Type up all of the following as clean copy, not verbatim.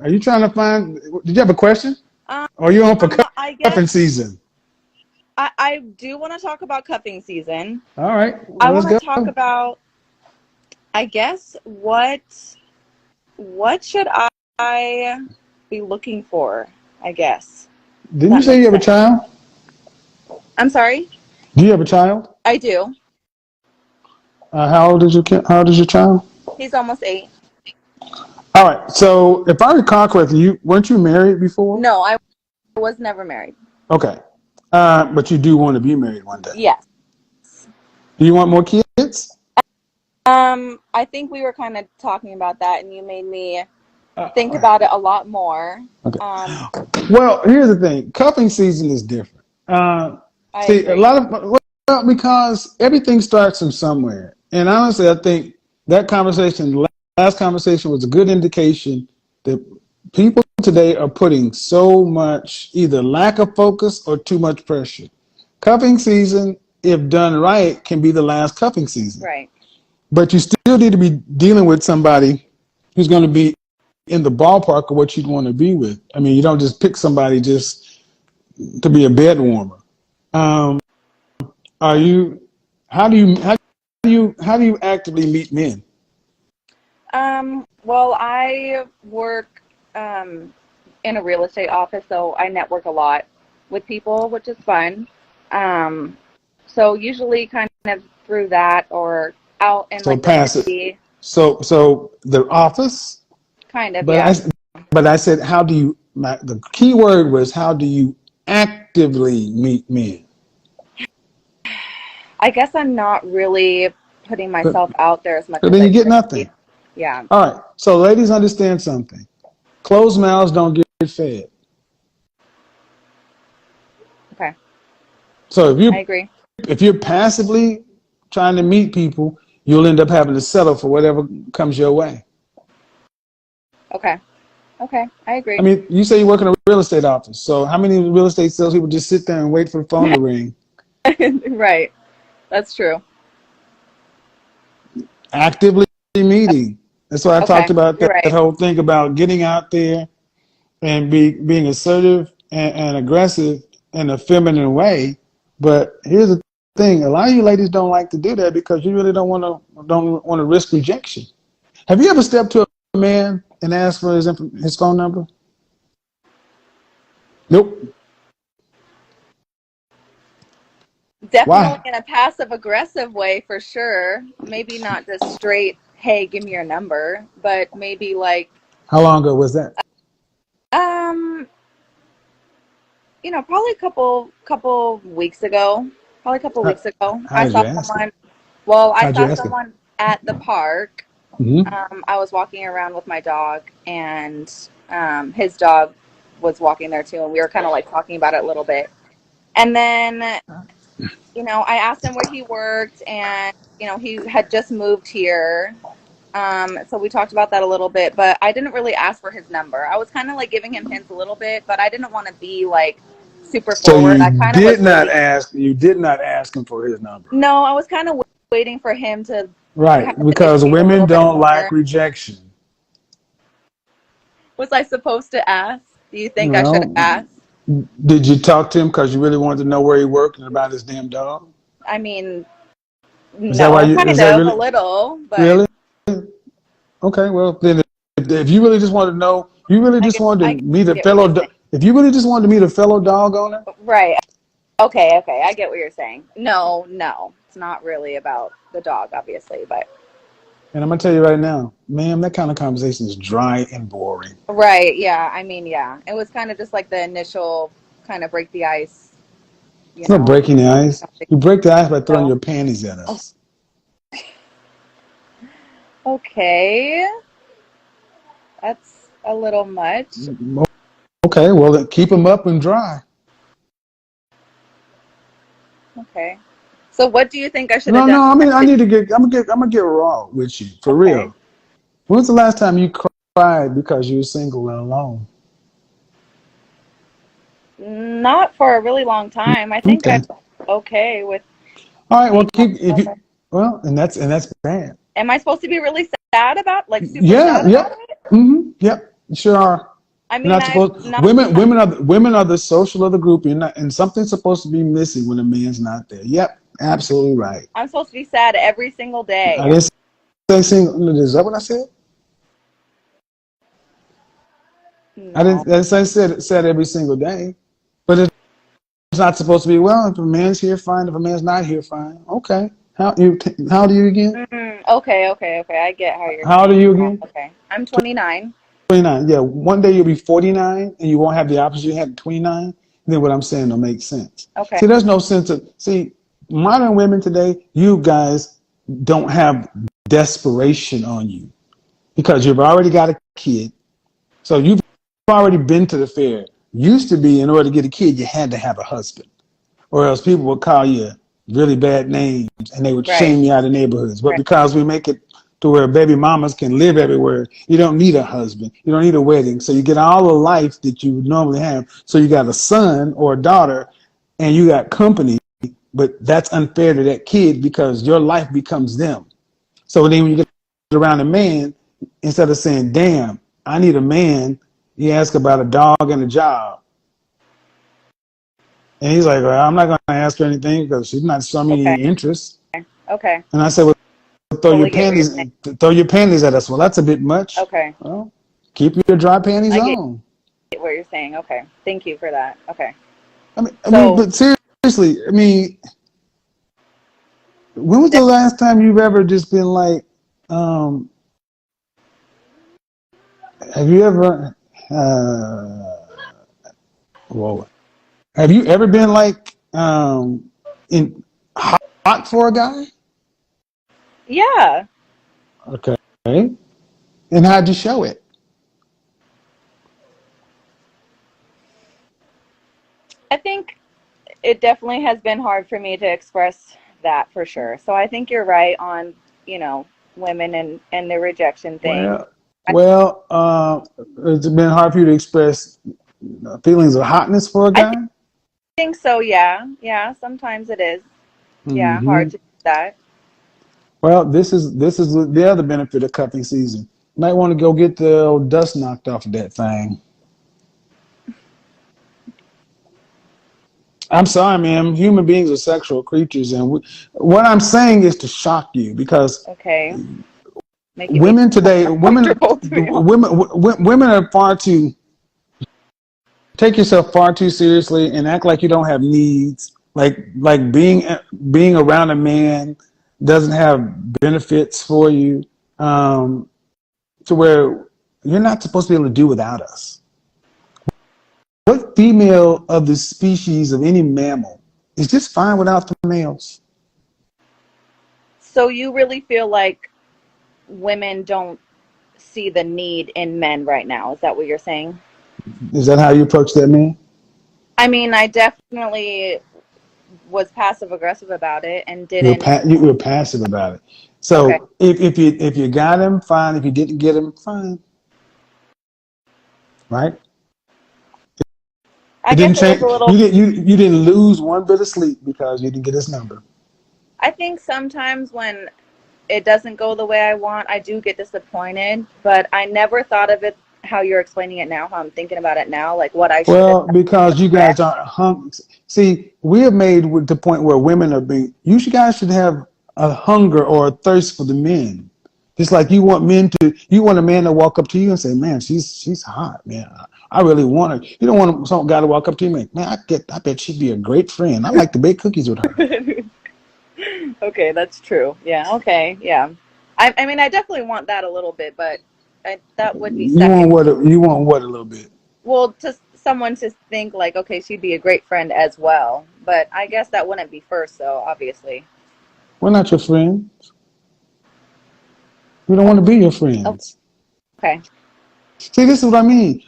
Are you trying to find? Did you have a question? Um, Or are you on for I cuffing guess season? I do want to talk about cuffing season. All right, I well, let's want to talk go. about, I guess, what should I be looking for? I guess, if Didn't you that say you makes have a sense. child? I'm sorry. Do you have a child? I do. How old is your child? He's almost 8. All right. So if I recall correctly, you weren't you married before? No, I was never married. Okay. But you do want to be married one day. Yes. Do you want more kids? I think we were kind of talking about that, and you made me think Uh, about it a lot more. okay. Um, Well, here's the thing. Cuffing season is different. I See, a agree. lot of because everything starts from somewhere, and honestly, I think that conversation, the last conversation, was a good indication that people today are putting so much either lack of focus or too much pressure. Cuffing season, if done right, can be the last cuffing season, Right. but you still need to be dealing with somebody who's going to be in the ballpark of what you'd want to be with. I mean, you don't just pick somebody just to be a bed warmer. Um, are you? How do you actively meet men? Well, I work in a real estate office, so I network a lot with people, which is fun. Um, so usually kind of through that or out in So like the passive. city, So the office. kind of, But yeah. I said, how do you? The key word was how do you actively meet men? I guess I'm not really putting But, myself out there as much but as then I you get should be. nothing. Yeah. All right. So ladies, understand something. Closed mouths don't get fed. Okay. So I agree. if you're passively trying to meet people, you'll end up having to settle for whatever comes your way. Okay. Okay. I I agree. mean, you say you work in a real estate office. So how many real estate salespeople just sit there and wait for the phone to ring? Right. That's true. Actively meeting. That's why I talked Okay. about You're that right. whole thing about getting out there and being assertive and aggressive in a feminine way. But here's the thing: a lot of you ladies don't like to do that because you really don't want to risk rejection. Have you ever stepped to a man and asked for his phone number? Nope. Definitely Why? in a passive aggressive way for sure. Maybe not just straight, hey, give me your number, but maybe like, How long ago was that? um, probably a couple weeks ago. Probably a couple How, weeks ago. how did you ask him? I How'd you saw ask him? someone at the park. Mm-hmm. I was walking around with my dog, and his dog was walking there too, and we were kind of like talking about it a little bit. And then I asked him where he worked, and he had just moved here. So we talked about that a little bit, but I didn't really ask for his number. I was kind of like giving him hints a little bit, but I didn't want to be like super So forward. you I kind of did was not waiting. ask. You did not ask him for his number, No, I was kind of waiting for him to right? kind of Because initiate a women little bit don't like more. rejection. Was I supposed to ask? Do you think I should have Well, asked? did you talk to him because you really wanted to know where he worked and about his damn dog? I mean, Is that why no, you? Is kind that of a really? little, but Really? Okay. Well, then, if you really just wanted to know, you really I just get wanted to I meet a get what you're fellow. saying. If you really just wanted to meet a fellow dog owner, Right. Okay, okay. I get what you're saying. No, no. It's not really about the dog, obviously, but and I'm gonna tell you right now, ma'am, that kind of conversation is dry and boring. right, yeah. I mean, yeah. It was kind of just like the initial kind of break the ice, you It's not know. breaking the ice. You break the ice by throwing So, your panties at us. okay. That's a little much. Okay, well, then keep them up and dry. Okay. So what do you think I should have No, done no. I mean, I differently? need to get. I'm gonna get raw with you for Okay. real. When's the last time you cried because you were single and alone? Not for a really long time. I think I'm Okay. okay with All right. Well, being keep if alone. you. Well, and that's bad. Am I supposed to be really sad about, like super Yeah. sad about Yep. it? Mm-hmm. Yep. You sure are. I You're mean, not I've supposed. not. Women are the social of the group. You're not, and something's supposed to be missing when a man's not there. Yep, absolutely right. I'm supposed to be sad every single I day. didn't say single. Is that what I said? No. I didn't say said every single day. But it's not supposed to be. Well, if a man's here, fine. If a man's not here, fine. Okay. How old are you again? Okay. I get how you're How old are saying. you Oh, again? okay. I'm 29. 29. Yeah. One day you'll be 49, and you won't have the opposite you had at 29. Then what I'm saying will make sense. Okay. See, there's no sense of modern women today. You guys don't have desperation on you because you've already got a kid. So you've already been to the fair. Used to be, in order to get a kid, you had to have a husband, or else people would call you really bad names and they would Right. shame you out of neighborhoods. But Right. because we make it to where baby mamas can live everywhere, you don't need a husband, you don't need a wedding, so you get all the life that you would normally have. So you got a son or a daughter, and you got company, but that's unfair to that kid because your life becomes them. So then when you get around a man, instead of saying, "Damn, I need a man," you ask about a dog and a job. And he's like, well, I'm not going to ask her anything because she's not showing me Okay. any interest. Okay. And I said, well, Totally get what you're saying. throw your panties at us. Well, that's a bit much. Okay. Well, keep your dry panties I get on. what you're saying. Okay. Thank you for that. Okay. But seriously, when was the That, last time you've ever just been like, um, have you ever, whoa, have you ever been like, in hot for a guy? yeah. Okay. And how'd you show it? I think it definitely has been hard for me to express that for sure. So I think you're right on, you know, women and the rejection thing. Well, it's been hard for you to express feelings of hotness for a I guy. think so, yeah. Yeah, sometimes it is. Yeah, Hmm. hard to do that. Well, this is the other benefit of cuffing season. You might want to go get the old dust knocked off of that thing. I'm sorry, man. Human beings are sexual creatures, and what I'm saying is to shock you because Okay. Making me women today, comfortable to be honest. women are far too take yourself far too seriously and act like you don't have needs. Like being around a man doesn't have benefits for you, um, to where you're not supposed to be able to do without us. What female of the species of any mammal is just fine without the males? So you really feel like women don't see the need in men right now. Is that what you're saying? Is that how you approach that man? I mean, I definitely was passive aggressive about it and You're didn't. you're passive about it. Okay. So if you got him, fine. If you didn't get him, fine. Right? I It guess didn't it was a change. little. You didn't lose one bit of sleep because you didn't get his number. I think sometimes when it doesn't go the way I want, I do get disappointed, but I never thought of it how you're explaining it now, how I'm thinking about it now, like what I should have Well, because you done. guys aren't hung. See, we have made with the point where women are being. You guys should have a hunger or a thirst for the men. Just like you want you want a man to walk up to you and say, "Man, she's hot, man. I really want her." You don't want some guy to walk up to you and man, I bet she'd be a great friend. I like to bake cookies with her. Okay, that's true. Yeah, okay, yeah. I mean, I definitely want that a little bit, but that would be second. You want what a little bit. Well, to someone to think like, okay, she'd be a great friend as well, but I guess that wouldn't be first, though, obviously. We're not your friends. We don't want to be your friends. Okay. See, this is what I mean.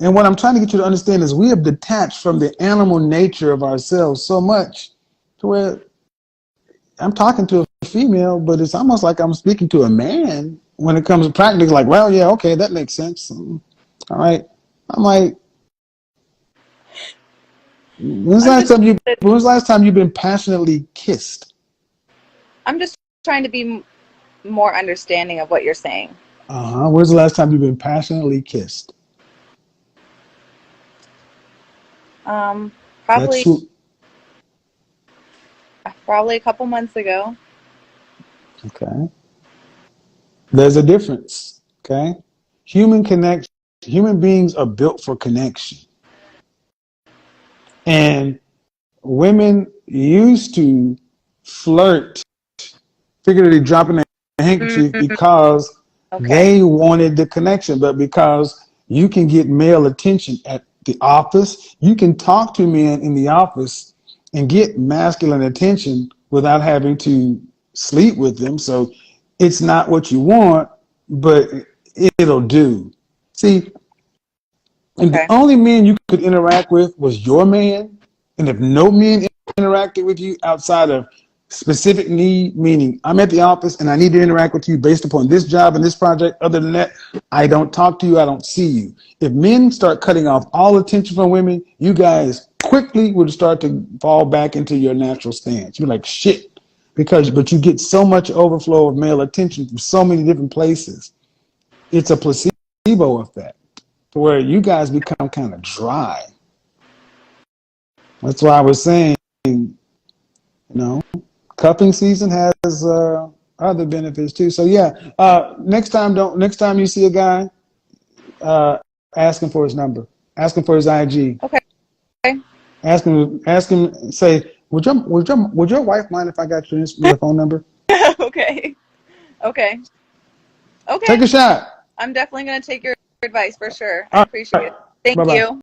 And what I'm trying to get you to understand is we have detached from the animal nature of ourselves so much to where I'm talking to a female, but it's almost like I'm speaking to a man when it comes to practice. Like, well, yeah, okay, that makes sense. All right. I'm like, I'm just when's the last time you've been passionately kissed? I'm just trying to be more understanding of what you're saying. When's the last time you've been passionately kissed? Um, That's probably who. probably a couple months ago. Okay. There's a difference. Okay. Human beings are built for connection. And women used to flirt, figuratively dropping their handkerchief Mm, because okay. they wanted the connection. But because you can get male attention at the office, you can talk to men in the office and get masculine attention without having to sleep with them. So it's not what you want, but it'll do. See, and the Okay. only men you could interact with was your man. And if no men interacted with you outside of specific need, meaning I'm at the office and I need to interact with you based upon this job and this project, other than that, I don't talk to you, I don't see you. If men start cutting off all attention from women, you guys quickly would start to fall back into your natural stance. You're like, shit. But you get so much overflow of male attention from so many different places. It's a placebo effect where you guys become kind of dry. That's why I was saying, cupping season has other benefits too. So yeah, next time you see a guy, uh, ask him for his number, ask him for his IG, Okay. ask him, say, would your wife mind if I got your phone number? Okay. Okay. Okay. Take a shot. I'm definitely going to take your advice for sure. I All appreciate right, it. bye Thank bye. you.